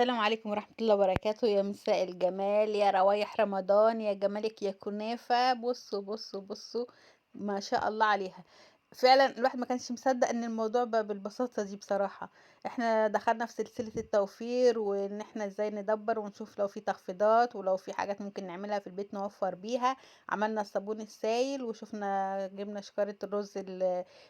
السلام عليكم ورحمة الله وبركاته، يا مساء الجمال، يا روايح رمضان، يا جمالك يا كنافة. بصوا بصوا بصوا، ما شاء الله عليها. فعلا الواحد ما كانش مصدق ان الموضوع بقى بالبساطة دي بصراحة. احنا دخلنا في سلسلة التوفير، وان احنا ازاي ندبر ونشوف لو في تخفيضات ولو في حاجات ممكن نعملها في البيت نوفر بيها. عملنا الصابون السائل، وشفنا جبنا شكارة الرز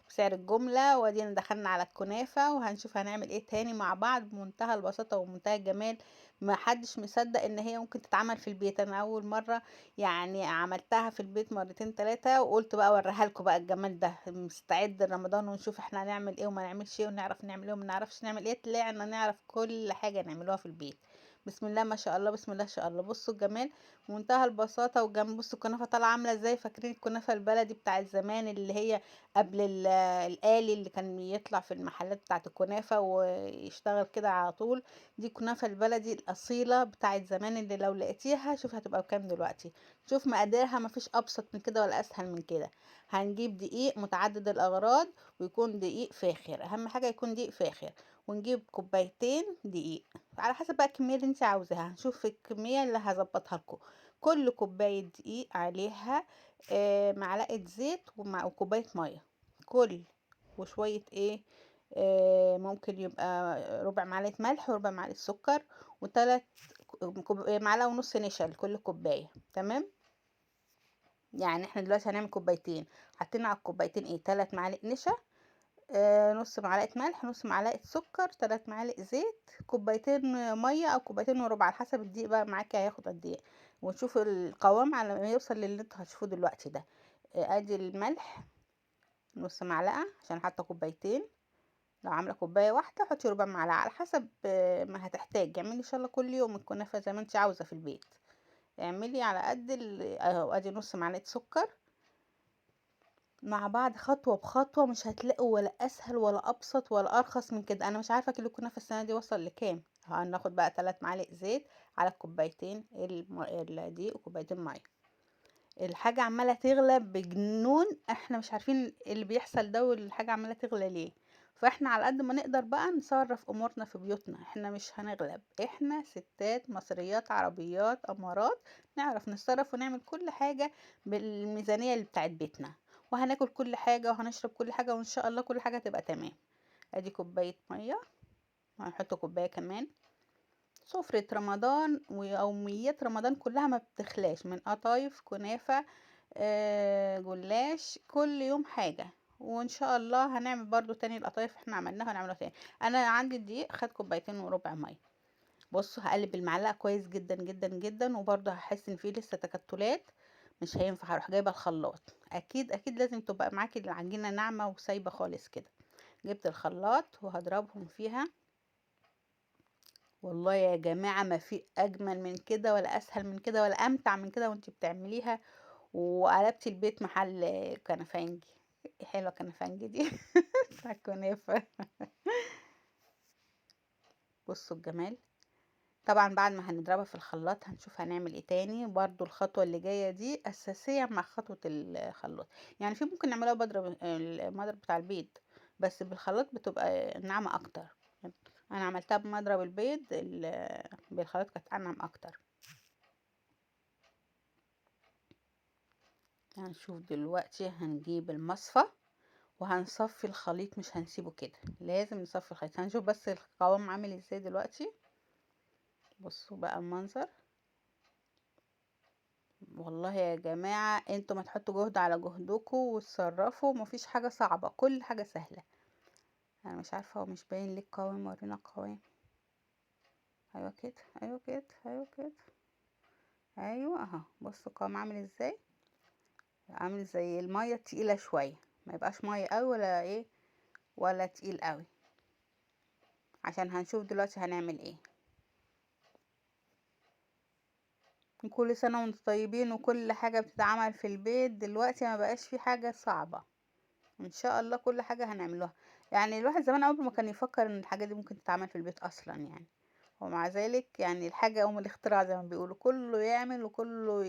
بسعر الجملة، وادينا دخلنا على الكنافة، وهنشوف هنعمل ايه تاني مع بعض بمنتهى البساطة ومنتهى الجمال. ما حدش مصدق ان هي ممكن تتعمل في البيت. انا اول مرة يعني عملتها في البيت مرتين تلاتة، وقلت بقى اوريها لكم بقى الجمال ده. مستعد رمضان ونشوف احنا هنعمل ايه وما نعملش ايه، ونعرف نعمل ايه وما نعرفش نعمل ايه. طلعنا نعرف كل حاجة نعملوها في البيت. بسم الله ما شاء الله، بسم الله ما شاء الله. بصوا الجمال، منتهى البساطة. وجنب بصوا الكنافة طالعة عاملة ازاي. فاكرين الكنافة البلدي بتاعت زمان اللي هي قبل الآلي اللي كان يطلع في المحلات بتاعت الكنافة ويشتغل كده على طول؟ دي كنافة البلدي الأصيلة بتاعت زمان، اللي لو لقيتيها شوف هتبقى بكام دلوقتي. شوف مقاديرها، مفيش أبسط من كده ولا أسهل من كده. هنجيب دقيق متعدد الأغراض، ويكون دقيق فاخر، أهم حاجة يكون دقيق فاخر. ونجيب كوبايتين دقيق على حسب بقى الكمية اللي انت عاوزاها. هنشوف الكمية اللي هظبطها لكم. كل كوباية دقيق عليها معلقة زيت وكوباية مية. كل وشوية ايه، ممكن يبقى ربع معلقة ملح وربع معلقة سكر، وتلات معلقة ونص نشا لكل كوباية. تمام. يعني احنا دلوقتي هنعمل كوبايتين، حطينا على الكوبايتين ايه 3 معالق نشا، نص معلقة ملح، نص معلقة سكر، 3 معالق زيت، كوبايتين مية او كوبايتين وربع على حسب الدقيق بقى معاكي هياخد قد ايه. ونشوف القوام على ما يوصل للي انتوا هتشوفوه دلوقتي ده. ادي الملح نص معلقة عشان حاطة كوبايتين. لو عاملة كوباية واحدة حطي ربع معلقة على حسب ما هتحتاج. اعملي ان شاء الله كل يوم الكنافة زي ما انت عاوزة في البيت. اعملي على قد اهو. ادي نص معلقة سكر مع بعض خطوة بخطوة. مش هتلاقوا ولا اسهل ولا ابسط ولا ارخص من كده. انا مش عارفة كيلو الكنافة السنة دي وصل لكام. هناخد بقى 3 معالق زيت على الكوبايتين الدقيق وكوبايتين مية. الحاجة عمالة تغلى بجنون، احنا مش عارفين اللي بيحصل ده والحاجة عمالة تغلى ليه. فاحنا على قد ما نقدر بقى نصرف امورنا في بيوتنا. احنا مش هنغلب، احنا ستات مصريات عربيات امارات، نعرف نتصرف ونعمل كل حاجة بالميزانية اللي بتاعت بيتنا. وهناكل كل حاجة وهنشرب كل حاجة، وان شاء الله كل حاجة تبقى تمام. ادي كوباية مية، وهنحط كوباية كمان. سفرة رمضان ويوميات رمضان كلها ما بتخلاش من قطايف كنافة، جلاش، كل يوم حاجة. وان شاء الله هنعمل برضو تاني القطايف احنا عملناها هنعملها تاني. انا عندي الدقيق خد كوبايتين وربع مية. بصوا هقلب المعلقة كويس جدا جدا جدا، وبرضو هحس ان فيه لسه تكتلات. مش هينفع، هروح جايبة الخلاط. اكيد اكيد لازم تبقى معاكي العجينة ناعمة وسايبة خالص كده. جبت الخلاط وهضربهم فيها. والله يا جماعة ما في أجمل من كده ولا أسهل من كده ولا أمتع من كده وانتي بتعمليها. وقلبتي البيت محل كنفانجي. حلوة كنفانجي دي بتاع الكنافة. بصوا الجمال. طبعا بعد ما هنضربها في الخلاط هنشوف هنعمل ايه تاني. برضو الخطوة اللي جاية دي أساسية مع خطوة الخلاط. يعني في ممكن نعملها بضرب المضرب بتاع البيض، بس بالخلاط بتبقى ناعمة أكتر. أنا عملتها بمضرب البيض، بالخلاط كانت أنعم أكتر. هنشوف دلوقتي هنجيب المصفى وهنصفي الخليط، مش هنسيبه كده، لازم نصفي الخليط. هنشوف بس القوام عامل ازاي دلوقتي. بصوا بقى المنظر. والله يا جماعة انتوا ما تحطوا جهد على جهدكم وتصرفوا، مفيش حاجة صعبة، كل حاجة سهلة. انا مش عارفة هو مش باين ليه القوام، ورينا القوام. ايوه كده، ايوه كده، ايوه كده، ايوه اهو. بصوا القوام عامل ازاي. عامل زي المية تقيلة شوية، ما يبقاش مية قوي ولا ايه ولا تقيل قوي. عشان هنشوف دلوقتي هنعمل ايه. كل سنة وانتم طيبين، وكل حاجة بتتعمل في البيت دلوقتي ما بقاش في حاجة صعبة. ان شاء الله كل حاجة هنعملوها. يعني الواحد زمان اول ما كان يفكر ان الحاجة دي ممكن تتعمل في البيت اصلا يعني. ومع ذلك يعني الحاجة ام الاختراع زي ما بيقولوا، كله يعمل وكله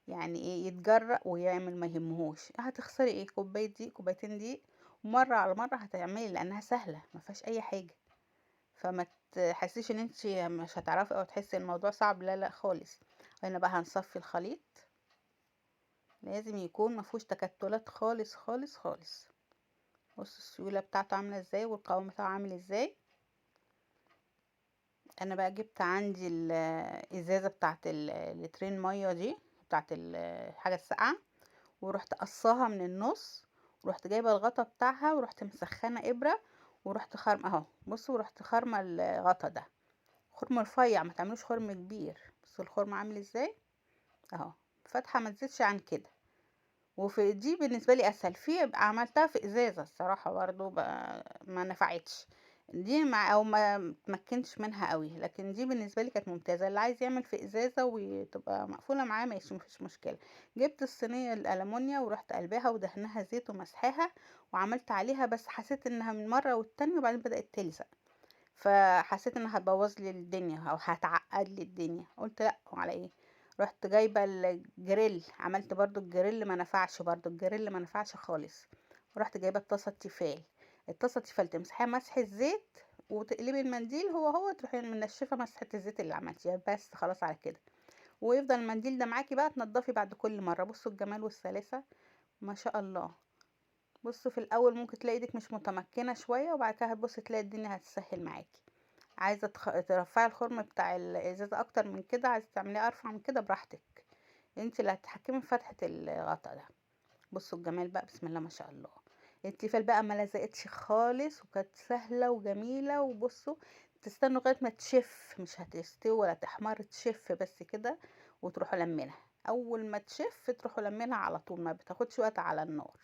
يعني ايه يتجرأ ويعمل، ما يهمهوش هتخسري ايه. كوباية دي كوبايتين دي، ومرة على مرة هتعملي لانها سهلة ما فيهاش اي حاجة. فما تحسيش ان انت مش هتعرفي او تحسي الموضوع صعب، لا لا خالص. هنا بقى هنصفي الخليط، لازم يكون مفهوش تكتلات خالص خالص خالص. بص السيولة بتاعته عاملة ازاي والقوام بتاعه عامل ازاي. انا بقى جبت عندي الازازة بتاعت اللترين مية دي، بتاعت الحاجة الساقعة، ورحت قصاها من النص، ورحت جايبة الغطا بتاعها، ورحت مسخنة ابرة، ورحت خرم اهو. بصوا ورحت خرمة الغطا ده، خرم رفيع، ما تعملوش خرم كبير. بصوا الخرم عامل ازاي اهو، فتحة ما تزيدش عن كده. وفي دي بالنسبه لي اسهل، في عملتها في ازازه الصراحه برضو ما نفعتش دي، مع او ما تمكنش منها قوي، لكن دي بالنسبه لي كانت ممتازه. اللي عايز يعمل في ازازه وتبقى مقفوله معاه ماشي، مفيش مشكله. جبت الصينيه الالمونيا ورحت قلبها ودهنها زيت ومسحاها وعملت عليها، بس حسيت انها من مره والتانية وبعدين بدات تلزق، فحسيت انها هتبوظ لي الدنيا او هتعقد لي الدنيا. قلت لا، على ايه، رحت جايبه الجريل، عملت برضو الجريل ما نفعش، برضو الجريل ما نفعش خالص. ورحت جايبه الطاسه التيفال، الطاسه التيفال تمسحيها مسح الزيت، وتقلبي المنديل هو تروحي منشفه مسحه الزيت اللي عملتيها، بس خلاص على كده. ويفضل المنديل ده معاكي بقى تنضفي بعد كل مره. بصوا الجمال والسلاسه، ما شاء الله. بصوا في الاول ممكن تلاقي ايدك مش متمكنه شويه، وبعد كده هتبصي تلاقي الدنيا هتسهل معاكي. عايزه ترفعي الخرم بتاع الازازه اكتر من كده، عايزه تعمليه ارفع من كده براحتك، انت اللي هتتحكمي في فتحه الغطا ده. بصوا الجمال بقى، بسم الله ما شاء الله. التيفال بقى ما لزقتش خالص، وكانت سهله وجميله. وبصوا تستنوا لغايه ما تشف، مش هتستوي ولا تحمر، تشف بس كده وتروحوا لمينها. اول ما تشف تروحوا لمينها على طول، ما بتاخدش وقت على النار.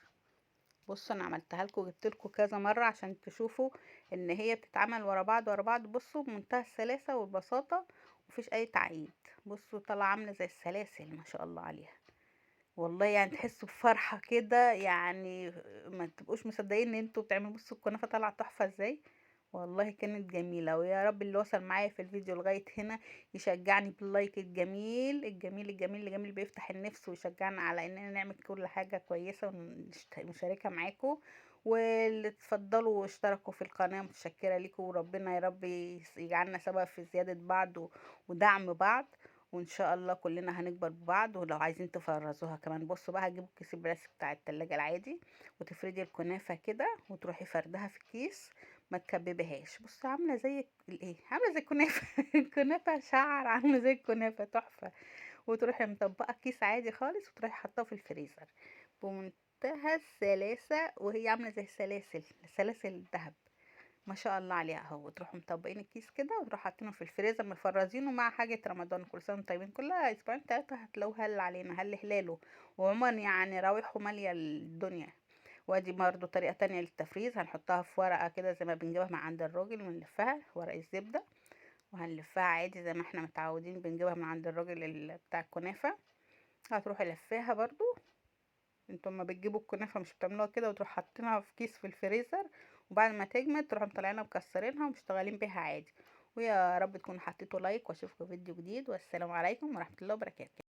بصوا انا عملتها لكم، جبت لكم كذا مره عشان تشوفوا ان هي بتتعمل ورا بعض ورا بعض. بصوا بمنتهى السلاسه والبساطه، مفيش اي تعقيد. بصوا طالعه عامله زي السلاسل ما شاء الله عليها، والله يعني تحسوا بفرحه كده يعني، ما تبقوش مصدقين ان انتوا بتعملوا. بصوا الكنافه طالعه تحفه ازاي، والله كانت جميله. ويا رب اللي وصل معايا في الفيديو لغايه هنا يشجعني باللايك الجميل الجميل الجميل الجميل، بيفتح النفس ويشجعنا على اننا نعمل كل حاجه كويسه ونشاركها معاكم. واللي تفضلوا واشتركوا في القناه متشكره لكم، وربنا يا رب يجعلنا سبب في زياده بعض ودعم بعض، وان شاء الله كلنا هنكبر ببعض. ولو عايزين تفرزوها كمان، بصوا بقى هتجيبوا الكيس البلاستيك بتاع التلاجة العادي، وتفردي الكنافة كده وتروحي فردها في كيس، ما تكببيهاش. بصوا عاملة زي الايه، عاملة زي الكنافة الكنافة شعر، عاملة زي الكنافة تحفة. وتروحي مطبقة كيس عادي خالص، وتروحي حطاه في الفريزر بمنتهى السلاسة، وهي عاملة زي سلاسل الذهب ما شاء الله عليها اهو. وتروحوا مطبقين الكيس كده وتروحوا حاطينه في الفريزر مفرزينه مع حاجه رمضان. كل سنه وانتم طيبين، كلها اسبوعين تلاته هتلاقوه هل علينا هل هلاله. وعموما يعني راوحوا ماليه الدنيا. وادي برضو طريقه تانية للتفريز، هنحطها في ورقه كده زي ما بنجيبها من عند الراجل، ونلفها ورق الزبده، وهنلفها عادي زي ما احنا متعودين بنجيبها من عند الراجل بتاع الكنافه. هتروحي لفاها برضو. انتوا لما بتجيبوا الكنافه مش بتعملوها كده وتروحوا حاطينها في كيس في الفريزر، وبعد ما تجمد تروحوا مطلعينها مكسرينها ومشتغلين بيها عادي. ويا رب تكونوا حطيتوا لايك، واشوفكم فيديو جديد، والسلام عليكم ورحمه الله وبركاته.